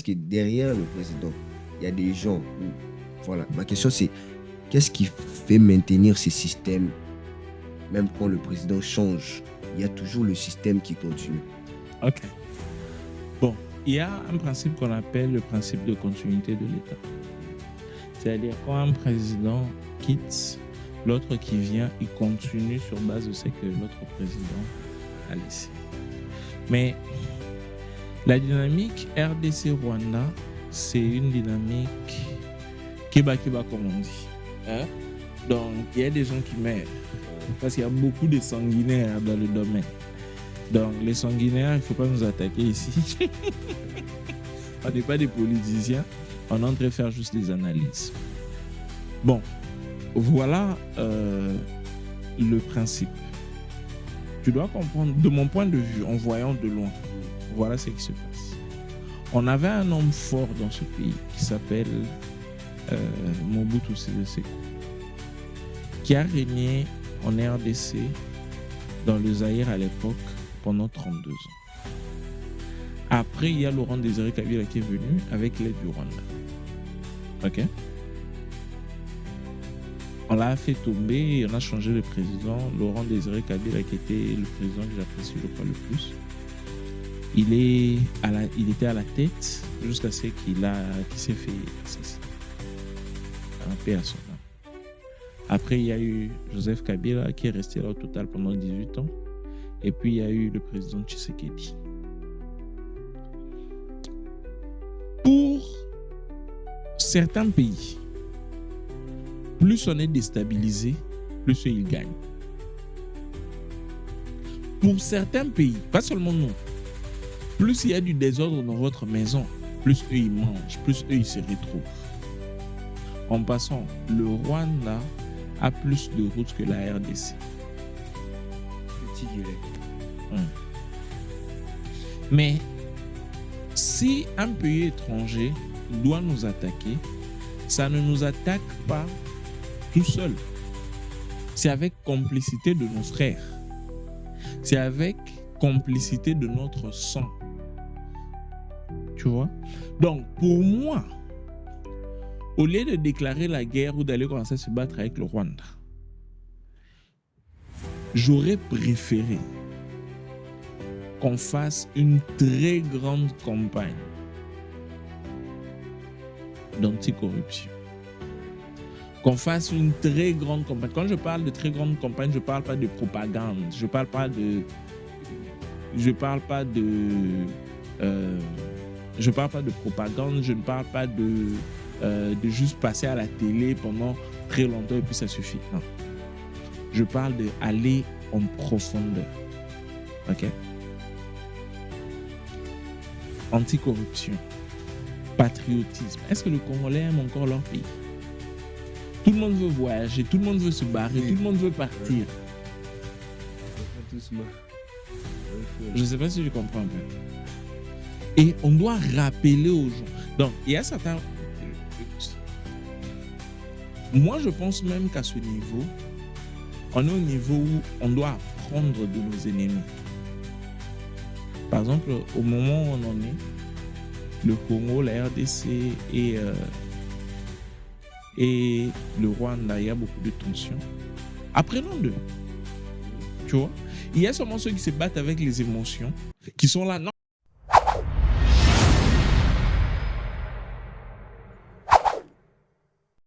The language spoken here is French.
que derrière le président, il y a des gens voilà, ma question c'est qu'est-ce qui fait maintenir ces systèmes même quand le président change? Il y a toujours le système qui continue. Ok. Bon, il y a un principe qu'on appelle le principe de continuité de l'État. C'est-à-dire quand un président quitte, l'autre qui vient, il continue sur base de ce que l'autre président a laissé. Mais la dynamique RDC-Rwanda, c'est une dynamique Keba comme on dit. Hein? Donc, il y a des gens qui meurent parce qu'il y a beaucoup de sanguinaires dans le domaine. Donc, les sanguinaires, il ne faut pas nous attaquer ici. On n'est pas des politiciens, on est en train de faire juste des analyses. Bon, voilà le principe. Tu dois comprendre, de mon point de vue, en voyant de loin, voilà ce qui se passe. On avait un homme fort dans ce pays qui s'appelle Mobutu Sese Seko, qui a régné en RDC dans le Zaïre à l'époque pendant 32 ans. Après, il y a Laurent Désiré Kabila qui est venu avec l'aide du Rwanda. Ok? On l'a fait tomber et on a changé le président. Laurent Désiré Kabila, qui était le président que j'apprécie, je crois, le plus. Il était à la tête jusqu'à ce qu'il s'est fait assassiner. Un paix à son âme. Après, il y a eu Joseph Kabila qui est resté là au total pendant 18 ans. Et puis, il y a eu le président Tshisekedi. Pour certains pays, plus on est déstabilisé, plus ils gagnent. Pour certains pays, pas seulement nous, plus il y a du désordre dans votre maison, plus eux ils mangent, plus eux ils se retrouvent. En passant, le Rwanda a plus de routes que la RDC. Petit guillet. Mais si un pays étranger doit nous attaquer, ça ne nous attaque pas tout seul. C'est avec complicité de nos frères. C'est avec complicité de notre sang. Tu vois? Donc, pour moi, au lieu de déclarer la guerre ou d'aller commencer à se battre avec le Rwanda, j'aurais préféré qu'on fasse une très grande campagne d'anticorruption. Qu'on fasse une très grande campagne. Quand je parle de très grande campagne, je ne parle pas de propagande. Je ne parle pas de propagande. Je ne parle pas de juste passer à la télé pendant très longtemps et puis ça suffit. Non. Je parle d'aller en profondeur. OK? Anticorruption. Patriotisme. Est-ce que les Congolais aiment encore leur pays? Tout le monde veut voyager, tout le monde veut se barrer, tout le monde veut partir. Je ne sais pas si je comprends un peu. Et on doit rappeler aux gens. Donc, il y a certains... Moi, je pense même qu'à ce niveau, on est au niveau où on doit apprendre de nos ennemis. Par exemple, au moment où on en est, le Congo, la RDC et le Rwanda, il y a beaucoup de tensions. Apprenons d'eux. Tu vois? Il y a seulement ceux qui se battent avec les émotions, qui sont là. Non,